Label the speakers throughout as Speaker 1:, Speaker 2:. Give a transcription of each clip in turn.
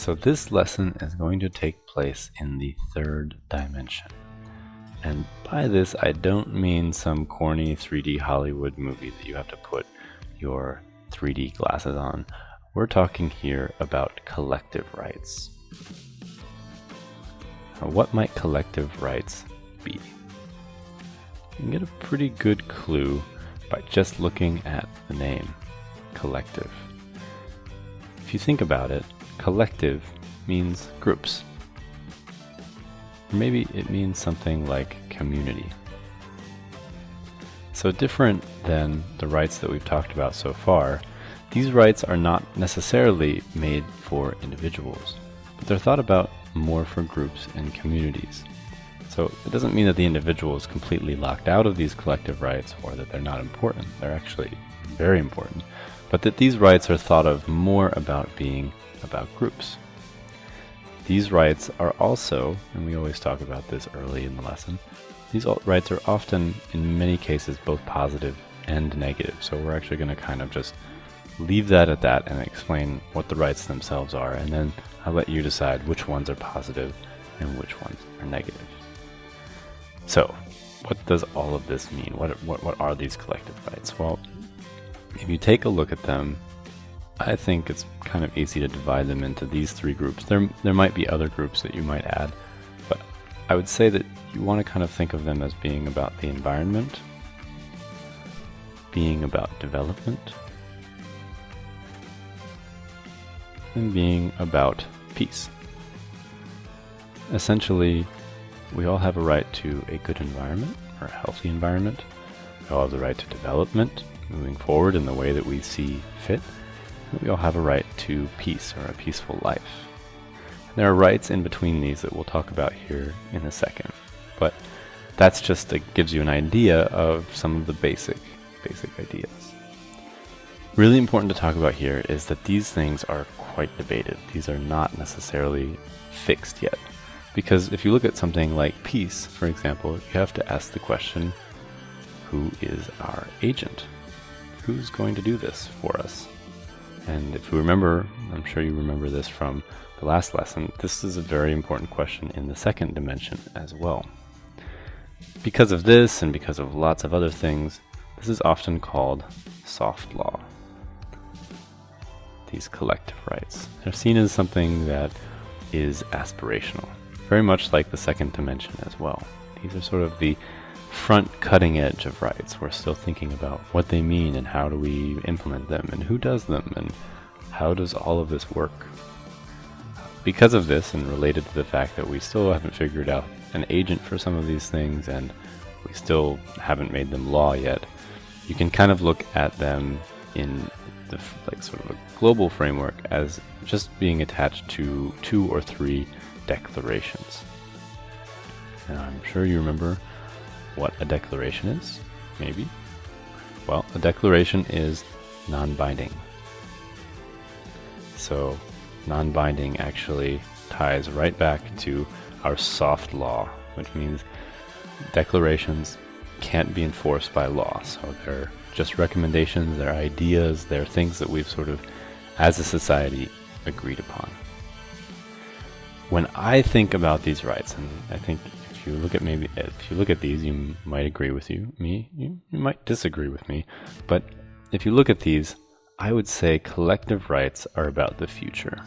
Speaker 1: So this lesson is going to take place in the third dimension. And by this, I don't mean some corny 3D Hollywood movie that you have to put your 3D glasses on. We're talking here about collective rights. Now, what might collective rights be? You can get a pretty good clue by just looking at the name, collective. If you think about it, collective means groups. Or maybe it means something like community. So different than the rights that we've talked about so far, these rights are not necessarily made for individuals, but they're thought about more for groups and communities. So it doesn't mean that the individual is completely locked out of these collective rights or that they're not important. They're actually very important, but that these rights are thought of more about being about groups. These rights are also, and we always talk about this early in the lesson, these rights are often, in many cases, both positive and negative. So we're actually going to kind of just leave that at that and explain what the rights themselves are, and then I'll let you decide which ones are positive and which ones are negative. So, what does all of this mean? What are these collective rights? Well, if you take a look at them, I think it's kind of easy to divide them into these three groups. There might be other groups that you might add, but I would say that you want to kind of think of them as being about the environment, being about development, and being about peace. Essentially, we all have a right to a good environment, or a healthy environment. We all have the right to development, moving forward in the way that we see fit. And we all have a right to peace, or a peaceful life. There are rights in between these that we'll talk about here in a second, but that's just gives you an idea of some of the basic ideas. Really important to talk about here is that these things are quite debated. These are not necessarily fixed yet, because if you look at something like peace, for example, you have to ask the question, who is our agent? Who's going to do this for us? And if you remember, I'm sure you remember this from the last lesson, this is a very important question in the second dimension as well. Because of this, and because of lots of other things, this is often called soft law. These collective rights. They're seen as something that is aspirational, very much like the second dimension as well. These are sort of the front cutting edge of rights. We're still thinking about what they mean and how do we implement them and who does them and how does all of this work. Because of this, and related to the fact that we still haven't figured out an agent for some of these things and we still haven't made them law yet, you can kind of look at them in the sort of a global framework as just being attached to 2 or 3 declarations. Now, I'm sure you remember what a declaration is, maybe. Well, a declaration is non-binding. So, non-binding actually ties right back to our soft law, which means declarations can't be enforced by law. So they're just recommendations, they're ideas, they're things that we've sort of, as a society, agreed upon. When I think about these rights, and I think if you look at these, you might agree with me, you might disagree with me, but if you look at these, I would say collective rights are about the future.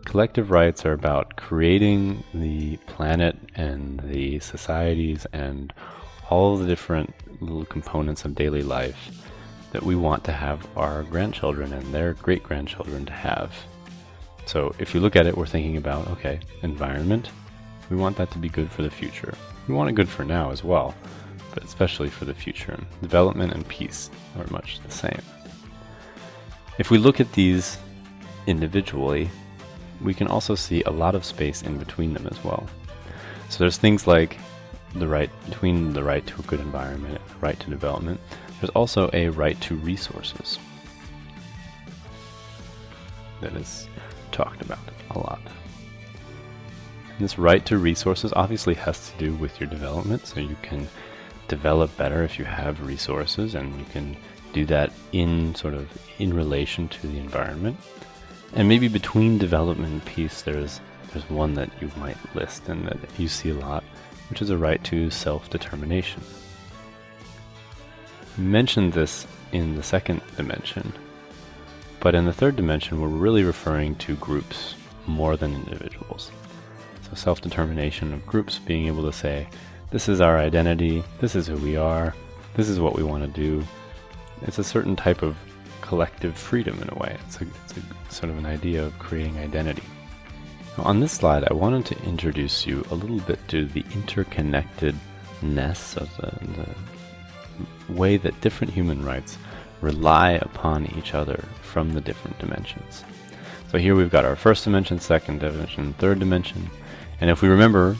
Speaker 1: Collective rights are about creating the planet and the societies and all the different little components of daily life that we want to have our grandchildren and their great-grandchildren to have. So if you look at it, we're thinking about, okay, environment, we want that to be good for the future. We want it good for now as well, but especially for the future. Development and peace are much the same. If we look at these individually, we can also see a lot of space in between them as well. So there's things like between the right to a good environment and the right to development. There's also a right to resources that is talked about a lot. And this right to resources obviously has to do with your development, so you can develop better if you have resources, and you can do that in relation to the environment. And maybe between development and peace, there's one that you might list and that you see a lot, which is a right to self-determination. We mentioned this in the second dimension, but in the third dimension, we're really referring to groups more than individuals. So self-determination of groups, being able to say, this is our identity, this is who we are, this is what we want to do. It's a certain type of collective freedom in a way. It's a sort of an idea of creating identity. Now, on this slide, I wanted to introduce you a little bit to the interconnectedness of the way that different human rights rely upon each other from the different dimensions. So here we've got our first dimension, second dimension, third dimension, and if we remember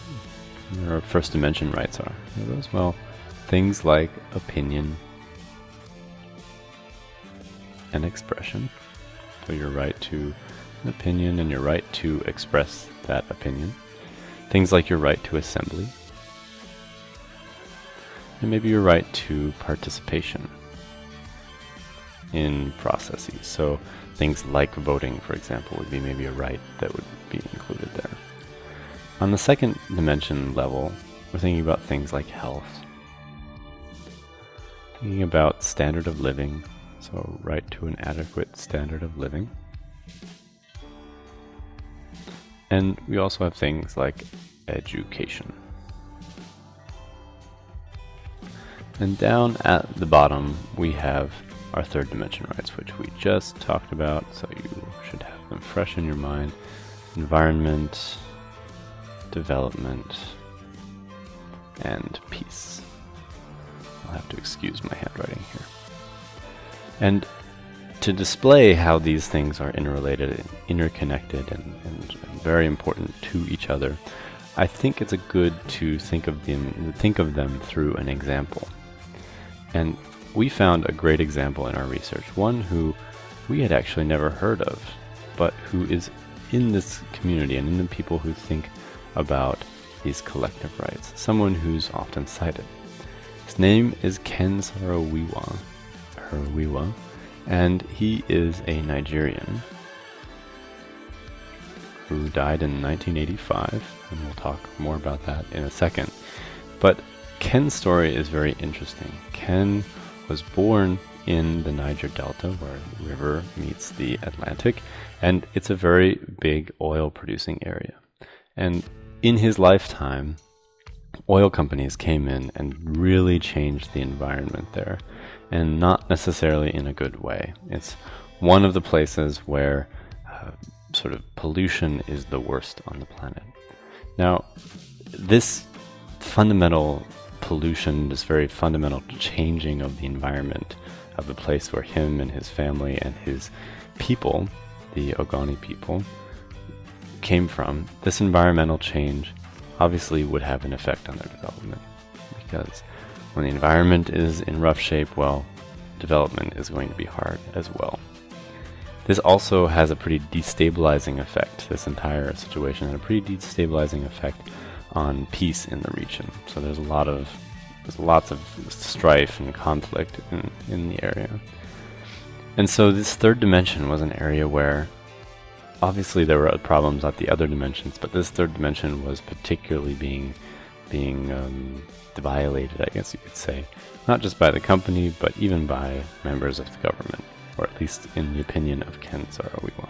Speaker 1: what our first dimension rights are, those, well, things like opinion and expression. So your right to an opinion and your right to express that opinion. Things like your right to assembly. And maybe your right to participation in processes. So things like voting, for example, would be maybe a right that would be included there. On the second dimension level, we're thinking about things like health. Thinking about standard of living, so right to an adequate standard of living. And we also have things like education. And down at the bottom, we have our third dimension rights, which we just talked about, so you should have them fresh in your mind. Environment, development, and peace. I'll have to excuse my handwriting here. And to display how these things are interrelated and interconnected and very important to each other, I think it's good to think of them through an example. And we found a great example in our research, one who we had actually never heard of, but who is in this community and in the people who think about these collective rights, someone who's often cited. His name is Ken Saro-Wiwa, and he is a Nigerian who died in 1985, and we'll talk more about that in a second. But Ken's story is very interesting. Ken was born in the Niger Delta, where the river meets the Atlantic, and it's a very big oil-producing area. And in his lifetime, oil companies came in and really changed the environment there, and not necessarily in a good way. It's one of the places where sort of pollution is the worst on the planet. Now, this fundamental pollution, this very fundamental changing of the environment of the place where him and his family and his people, the Ogoni people, came from, this environmental change obviously would have an effect on their development. Because when the environment is in rough shape, well, development is going to be hard as well. This also has a pretty destabilizing effect, this entire situation, and a pretty destabilizing effect on peace in the region. So there's lots of strife and conflict in the area. And so this third dimension was an area where obviously there were problems at the other dimensions, but this third dimension was particularly being violated, I guess you could say, not just by the company, but even by members of the government, or at least in the opinion of Ken Saro-Wiwa.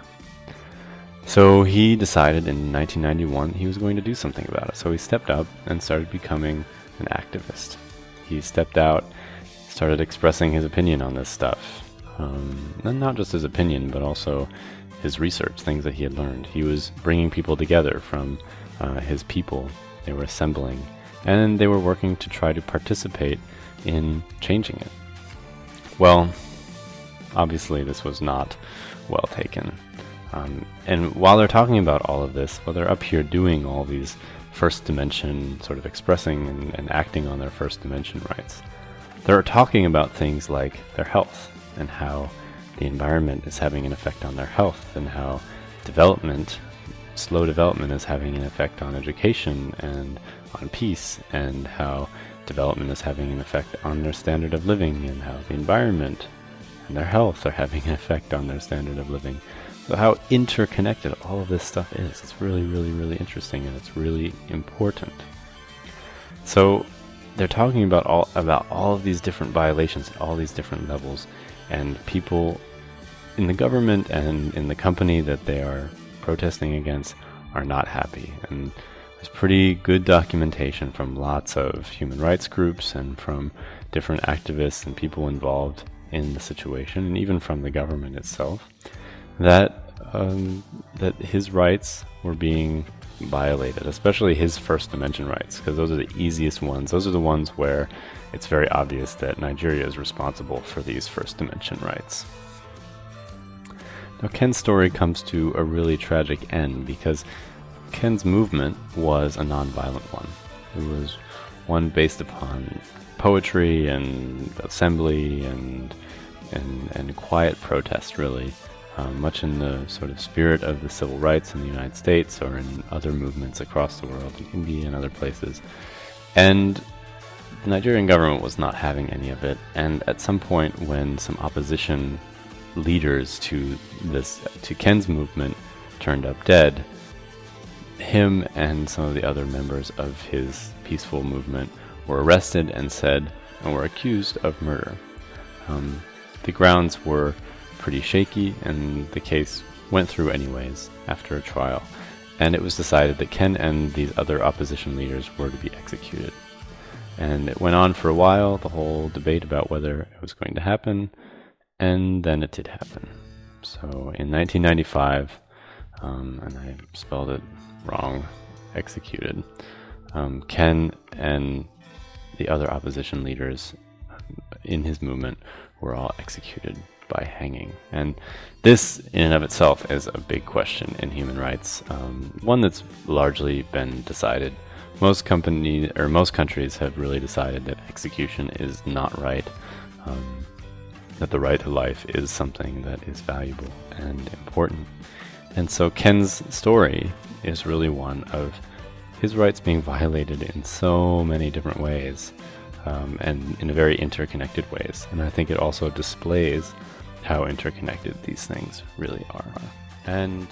Speaker 1: So he decided in 1991 he was going to do something about it. So he stepped up and started becoming an activist. He stepped out, started expressing his opinion on this stuff. And not just his opinion, but also his research, things that he had learned. He was bringing people together from his people. They were assembling, and they were working to try to participate in changing it. Well, obviously this was not well taken. And while they're talking about all of this, while they're up here doing all these first dimension, sort of expressing and acting on their first dimension rights, they're talking about things like their health and how the environment is having an effect on their health, and how slow development is having an effect on education and on peace, and how development is having an effect on their standard of living, and how the environment and their health are having an effect on their standard of living. So how interconnected all of this stuff is. It's really, really, really interesting, and it's really important. So they're talking about all of these different violations at all these different levels, and people in the government and in the company that they are protesting against are not happy. And there's pretty good documentation from lots of human rights groups and from different activists and people involved in the situation, and even from the government itself, that that his rights were being violated, especially his First Amendment rights, because those are the easiest ones. Those are the ones where it's very obvious that Nigeria is responsible for these First Amendment rights. Now, Ken's story comes to a really tragic end because Ken's movement was a non-violent one. It was one based upon poetry and assembly and quiet protest, really, much in the sort of spirit of the civil rights in the United States or in other movements across the world, in India and other places. And the Nigerian government was not having any of it. And at some point, when some opposition leaders to Ken's movement turned up dead, him and some of the other members of his peaceful movement were arrested and were accused of murder. The grounds were pretty shaky, and the case went through anyways after a trial, and it was decided that Ken and these other opposition leaders were to be executed. And it went on for a while, the whole debate about whether it was going to happen, and then it did happen. So in 1995, and I spelled it wrong, executed, Ken and the other opposition leaders in his movement were all executed by hanging. And this in and of itself is a big question in human rights, one that's largely been decided. Most countries have really decided that execution is not right, that the right to life is something that is valuable and important. And so Ken's story is really one of his rights being violated in so many different ways, and in very interconnected ways. And I think it also displays how interconnected these things really are. And